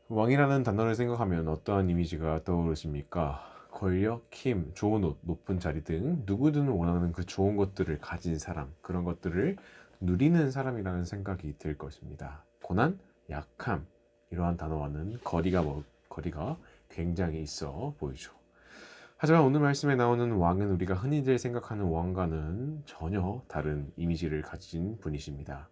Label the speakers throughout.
Speaker 1: 왕이라는 단어를 생각하면 어떠한 이미지가 떠오르십니까? 권력, 힘, 좋은 옷, 높은 자리 등 누구든 원하는 그 좋은 것들을 가진 사람, 그런 것들을 누리는 사람이라는 생각이 들 것입니다. 고난, 약함, 이러한 단어와는 거리가 굉장히 있어 보이죠. 하지만 오늘 말씀에 나오는 왕은 우리가 흔히들 생각하는 왕과는 전혀 다른 이미지를 가진 분이십니다.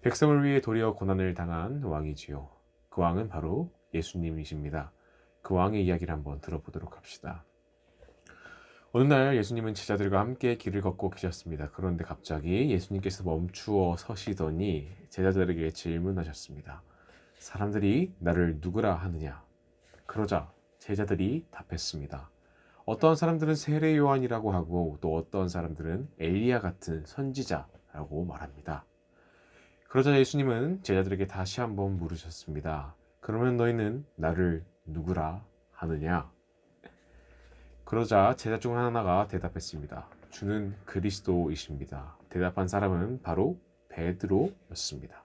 Speaker 1: 백성을 위해 도리어 고난을 당한 왕이지요. 그 왕은 바로 예수님이십니다. 그 왕의 이야기를 한번 들어보도록 합시다. 어느 날 예수님은 제자들과 함께 길을 걷고 계셨습니다. 그런데 갑자기 예수님께서 멈추어 서시더니 제자들에게 질문하셨습니다. 사람들이 나를 누구라 하느냐? 그러자 제자들이 답했습니다. 어떤 사람들은 세례 요한이라고 하고 또 어떤 사람들은 엘리야 같은 선지자라고 말합니다. 그러자 예수님은 제자들에게 다시 한번 물으셨습니다. 그러면 너희는 나를 누구라 하느냐? 그러자 제자 중 하나가 대답했습니다. 주는 그리스도이십니다. 대답한 사람은 바로 베드로였습니다.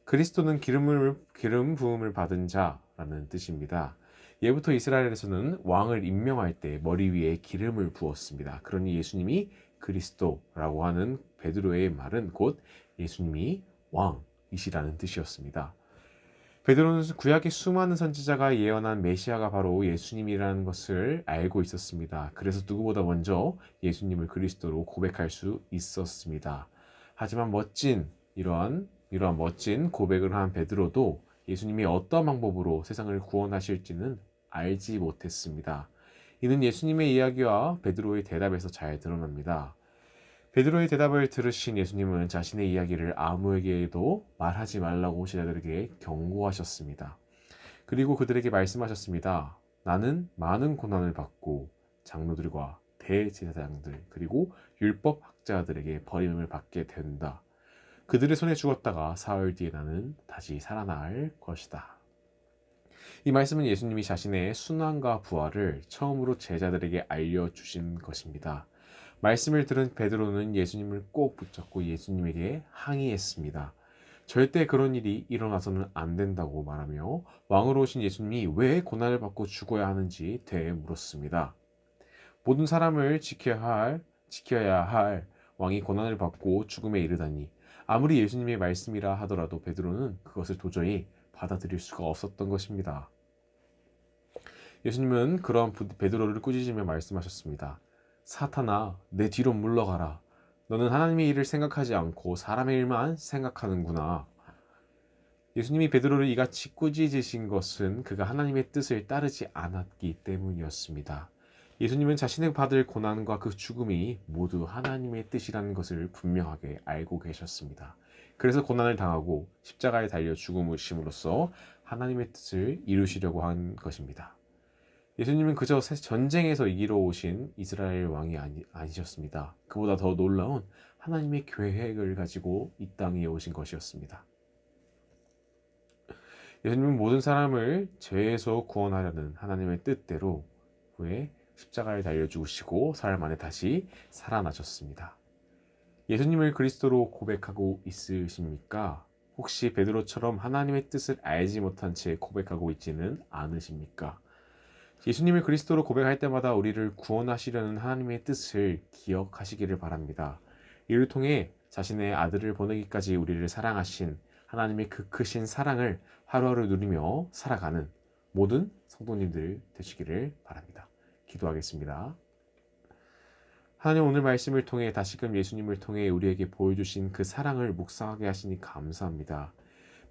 Speaker 1: 그리스도는 기름 부음을 받은 자라는 뜻입니다. 예부터 이스라엘에서는 왕을 임명할 때 머리 위에 기름을 부었습니다. 그러니 예수님이 그리스도라고 하는 베드로의 말은 곧 예수님이 왕이시라는 뜻이었습니다. 베드로는 구약의 수많은 선지자가 예언한 메시아가 바로 예수님이라는 것을 알고 있었습니다. 그래서 누구보다 먼저 예수님을 그리스도로 고백할 수 있었습니다. 하지만 이러한 멋진 고백을 한 베드로도 예수님이 어떤 방법으로 세상을 구원하실지는 알지 못했습니다. 이는 예수님의 이야기와 베드로의 대답에서 잘 드러납니다. 베드로의 대답을 들으신 예수님은 자신의 이야기를 아무에게도 말하지 말라고 제자들에게 경고하셨습니다. 그리고 그들에게 말씀하셨습니다. 나는 많은 고난을 받고 장로들과 대제사장들 그리고 율법학자들에게 버림을 받게 된다. 그들의 손에 죽었다가 사흘 뒤에 나는 다시 살아날 것이다. 이 말씀은 예수님이 자신의 순환과 부활을 처음으로 제자들에게 알려주신 것입니다. 말씀을 들은 베드로는 예수님을 꼭 붙잡고 예수님에게 항의했습니다. 절대 그런 일이 일어나서는 안 된다고 말하며 왕으로 오신 예수님이 왜 고난을 받고 죽어야 하는지 되물었습니다. 모든 사람을 지켜야 할 왕이 고난을 받고 죽음에 이르다니 아무리 예수님의 말씀이라 하더라도 베드로는 그것을 도저히 받아들일 수가 없었던 것입니다. 예수님은 그런 베드로를 꾸짖으며 말씀하셨습니다. 사탄아, 내 뒤로 물러가라. 너는 하나님의 일을 생각하지 않고 사람의 일만 생각하는구나. 예수님이 베드로를 이같이 꾸짖으신 것은 그가 하나님의 뜻을 따르지 않았기 때문이었습니다. 예수님은 자신의 받을 고난과 그 죽음이 모두 하나님의 뜻이라는 것을 분명하게 알고 계셨습니다. 그래서 고난을 당하고 십자가에 달려 죽음으로써 하나님의 뜻을 이루시려고 한 것입니다. 예수님은 그저 전쟁에서 이기러 오신 이스라엘 왕이 아니셨습니다. 그보다 더 놀라운 하나님의 계획을 가지고 이 땅에 오신 것이었습니다. 예수님은 모든 사람을 죄에서 구원하려는 하나님의 뜻대로 후에 십자가에 달려 죽으시고 사흘 만에 다시 살아나셨습니다. 예수님을 그리스도로 고백하고 있으십니까? 혹시 베드로처럼 하나님의 뜻을 알지 못한 채 고백하고 있지는 않으십니까? 예수님을 그리스도로 고백할 때마다 우리를 구원하시려는 하나님의 뜻을 기억하시기를 바랍니다. 이를 통해 자신의 아들을 보내기까지 우리를 사랑하신 하나님의 그 크신 사랑을 하루하루 누리며 살아가는 모든 성도님들 되시기를 바랍니다. 기도하겠습니다. 하나님, 오늘 말씀을 통해 다시금 예수님을 통해 우리에게 보여주신 그 사랑을 묵상하게 하시니 감사합니다.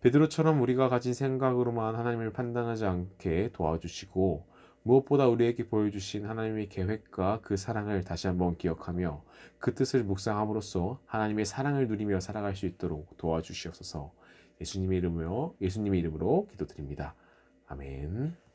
Speaker 1: 베드로처럼 우리가 가진 생각으로만 하나님을 판단하지 않게 도와주시고 무엇보다 우리에게 보여주신 하나님의 계획과 그 사랑을 다시 한번 기억하며 그 뜻을 묵상함으로써 하나님의 사랑을 누리며 살아갈 수 있도록 도와주시옵소서. 예수님의 이름으로 기도드립니다. 아멘.